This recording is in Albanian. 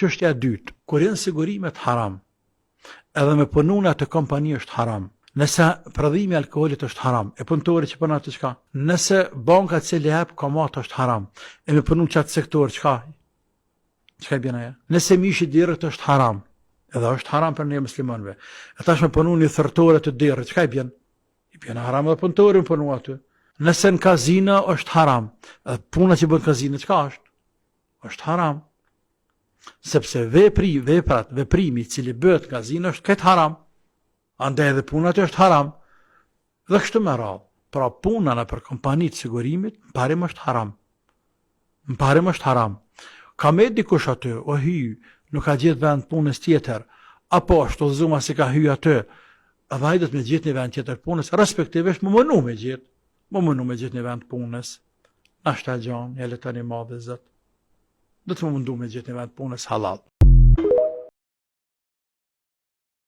Çështja e dytë, kur janë sigurimet haram, edhe me punu në atë kompani është haram. Nëse prodhimi i alkoolit është haram, e punëtori që punon atë çka? Nëse banka e cili jep komat është haram, e me punu çat sektor çka? Çka bën ajo? Nëse mishi i dirrit është haram, edhe është haram për ne muslimanëve. E tash me punu një thërtore të dirrit, çka i bën? I bën haram edhe punëtorin punu aty. Nëse në kazino është haram, edhe puna që bën kazino çka është? Është haram. Sepse veprimi i cili bëhet në kazino është këtë haram. Andaj edhe puna të është haram. Dhe kështu me radhë. Pra puna në për kompanitë sigurimit, më parim është haram. Më parim është haram. Ka me dikush aty, o hy, nuk ka gjithë vend punës tjetër, apo është o zuma si ka hy aty, edhe hajdet me gjithë një vend tjetër punës, respektivisht më mënu me gjithë një vend punës. Ashtë ta gjanë, jale tani madhe zëtë. Do të më mundu me gjithë një vend punës halal.